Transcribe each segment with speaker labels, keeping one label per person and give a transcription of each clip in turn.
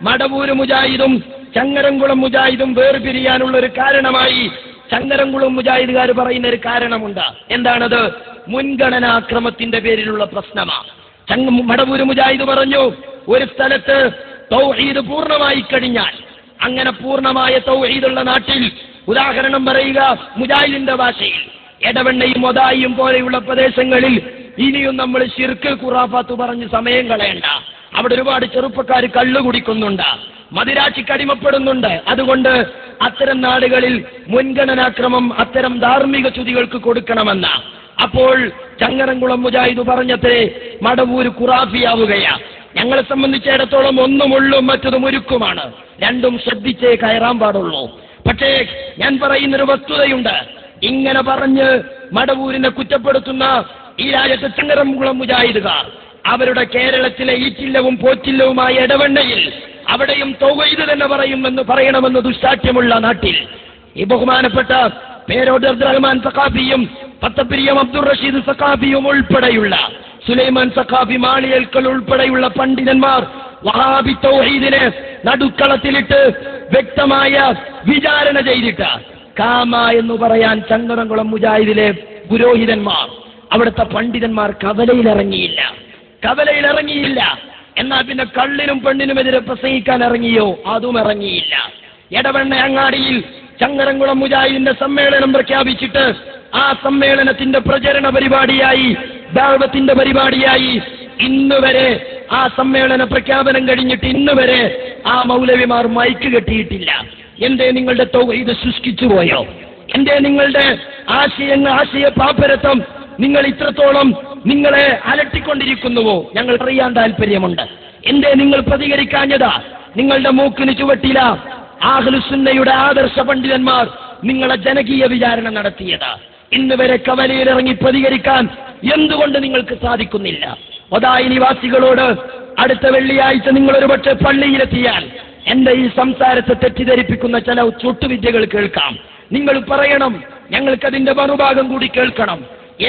Speaker 1: മടവൂര് മുജാഹിദും ചങ്ങരംകുളം മുജാഹിദും വേർപിരിയാനുള്ള ഒരു കാരണമായി ചങ്ങരംകുളം മുജാഹിദുകാർ പറയുന്ന ഒരു കാരണമുണ്ട്. എന്താണത്? മുൻഗണനാക്രമത്തിന്റെ പേരിലുള്ള പ്രശ്നമാണ്. മടവൂര് മുജാഹിദ് പറഞ്ഞു, ഒരു സ്ഥലത്ത് തൗഹീദ് പൂർണ്ണമായി കഴിഞ്ഞാൽ, അങ്ങനെ പൂർണ്ണമായ തൗഹീദുള്ള നാട്ടിൽ, ഉദാഹരണം പറയുക മുജാഹിദിന്റെ ഭാഷയിൽ, എടവണ്ണയും മൊദായിയും പോലെയുള്ള പ്രദേശങ്ങളിൽ ഇനിയും നമ്മൾ ശിർക്ക് ഖുറാഫാത്ത് പറഞ്ഞ് സമയം കളയണ്ട. അവിടെ ഒരുപാട് ചെറുപ്പക്കാർ കള്ളു കുടിക്കുന്നുണ്ട്, മദിരാശിക്ക് അടിമപ്പെടുന്നുണ്ട്. അതുകൊണ്ട് അത്തരം നാടുകളിൽ മുൻഗണനാക്രമം അത്തരം ധാർമ്മിക ചുതികൾക്ക് കൊടുക്കണമെന്ന. അപ്പോൾ ചങ്ങരംകുളം മുജാഹിദ് പറഞ്ഞത്രേ മടവൂര് ഖുറാഫിയാവുകയാ. ഞങ്ങളെ സംബന്ധിച്ചിടത്തോളം ഒന്നും ഉള്ളും മറ്റത് മുരുക്കുമാണ്. രണ്ടും ശ്രദ്ധിച്ചേ കയറാൻ പാടുള്ളൂ. പക്ഷേ ഞാൻ പറയുന്നൊരു വസ്തുതയുണ്ട്. ഇങ്ങനെ പറഞ്ഞ് മടവൂരിനെ കുറ്റപ്പെടുത്തുന്ന ഈ രാജ്യത്തെ ചങ്ങരംകുളം മുജാഹിദുകാർ അവരുടെ കേരളത്തിലെ ഈറ്റില്ലവും പോറ്റില്ലവുമായ എടവണ്ണയിൽ അവിടെയും തൗഹീദ് തന്നെ പറയണമെന്ന് ദുസ്സാഠ്യമുള്ള നാട്ടിൽ ഈ ബഹുമാനപ്പെട്ട പേരോട് അബ്ദുറഹ്മാൻ സഖാഫിയും പത്തപ്പിരിയം അബ്ദുൾ റഷീദ് സഖാഫിയും ഉൾപ്പെടെയുള്ള സുലൈമാൻ സഖാഫി മാളിയൽക്കൽ ഉൾപ്പെടെയുള്ള പണ്ഡിതന്മാർ വഹാബി തൗഹീദിനെ നടുക്കളത്തിലിട്ട് വ്യക്തമായ വിചാരണ ചെയ്തിട്ട് കാമ എന്ന് പറയാൻ ചങ്ങരംകുളം മുജാഹിദിലെ പുരോഹിതന്മാർ, അവിടുത്തെ പണ്ഡിതന്മാർ കവലയിലിറങ്ങിയില്ല. എന്നാൽ പിന്നെ കള്ളിനും പെണ്ണിനുമെതിരെ പ്രസംഗിക്കാൻ ഇറങ്ങിയോ? അതും ഇറങ്ങിയില്ല. എടവണ്ണ അങ്ങാടിയിൽ ചങ്ങരംകുളം മുജാഹിദിന്റെ സമ്മേളനം പ്രഖ്യാപിച്ചിട്ട് ആ സമ്മേളനത്തിന്റെ പ്രചരണ പരിപാടിയായി, ദഅവത്തിന്റെ പരിപാടിയായി ഇന്നുവരെ ആ സമ്മേളന പ്രഖ്യാപനം കഴിഞ്ഞിട്ട് ഇന്നുവരെ ആ മൗലവിമാർ മൈക്ക് കെട്ടിയിട്ടില്ല. എന്തേ നിങ്ങളുടെ തൗഹീദ് ശുഷ്കിച്ചു പോയോ? എന്തേ നിങ്ങളുടെ ആശയ പാപ്പരത്വം നിങ്ങൾ ഇത്രത്തോളം നിങ്ങളെ അലട്ടിക്കൊണ്ടിരിക്കുന്നുവോ? ഞങ്ങൾ അറിയാൻ താല്പര്യമുണ്ട്. എന്തേ നിങ്ങൾ പ്രതികരിക്കാഞ്ഞതാ? നിങ്ങളുടെ മൂക്കിന് ചുവട്ടില അഹ്ലുസുന്നയുടെ ആദർശ പണ്ഡിതന്മാർ നിങ്ങളെ ജനകീയ വിചാരണ നടത്തിയത്. ഇന്ന് വരെ കവലയിലിറങ്ങി പ്രതികരിക്കാൻ എന്തുകൊണ്ട് നിങ്ങൾക്ക് സാധിക്കുന്നില്ല? ഒതായി നിവാസികളോട് അടുത്ത വെള്ളിയാഴ്ച നിങ്ങൾ ഒരുപക്ഷെ പള്ളിയിലെത്തിയാൽ എന്റെ ഈ സംസാരത്തെ തെറ്റിദ്ധരിപ്പിക്കുന്ന ചില ചുട്ടുവിദ്യകൾ കേൾക്കാം. നിങ്ങൾ പറയണം, ഞങ്ങൾക്കതിന്റെ മറുഭാഗം കൂടി കേൾക്കണം.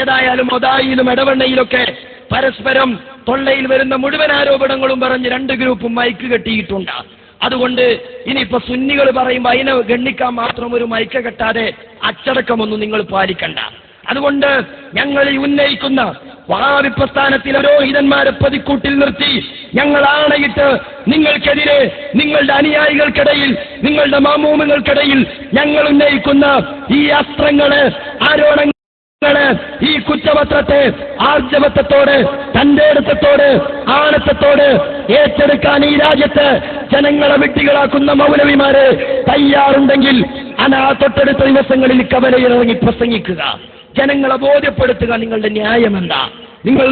Speaker 1: ഏതായാലും ഒതായിലും എടവണ്ണയിലൊക്കെ പരസ്പരം തൊള്ളയിൽ വരുന്ന മുഴുവൻ ആരോപണങ്ങളും പറഞ്ഞ് രണ്ട് ഗ്രൂപ്പും മൈക്ക് കെട്ടിയിട്ടുണ്ട്. അതുകൊണ്ട് ഇനിയിപ്പോ സുന്നികൾ പറയുമ്പോൾ അതിനെ ഗണ്ണിക്കാൻ മാത്രം ഒരു മൈക്ക് കെട്ടാതെ അച്ചടക്കമൊന്നും നിങ്ങൾ പാലിക്കണ്ട. അതുകൊണ്ട് ഞങ്ങൾ ഈ ഉന്നയിക്കുന്ന വഹാബി പ്രസ്ഥാനത്തിലെ പുരോഹിതന്മാരെ പ്രതിക്കൂട്ടിൽ നിർത്തി ഞങ്ങൾ ആണയിട്ട് നിങ്ങൾക്കെതിരെ, നിങ്ങളുടെ അനുയായികൾക്കിടയിൽ, നിങ്ങളുടെ മാമൂമുകൾക്കിടയിൽ ഞങ്ങൾ ഉന്നയിക്കുന്ന ഈ അസ്ത്രങ്ങള്, ആരോപണങ്ങള്, ഈ കുറ്റപത്രത്തെ ആർജവത്വത്തോട്, തന്റേടത്തോട്, ആണത്തത്തോട് ഏറ്റെടുക്കാൻ ഈ രാജ്യത്ത് ജനങ്ങളെ വിഡ്ഢികളാക്കുന്ന മൗലവിമാര് തയ്യാറുണ്ടെങ്കിൽ തൊട്ടടുത്ത ദിവസങ്ങളിൽ കവലയിലിറങ്ങി പ്രസംഗിക്കുക, ജനങ്ങളെ ബോധ്യപ്പെടുത്തുക നിങ്ങളുടെ ന്യായമെന്താ. നിങ്ങൾ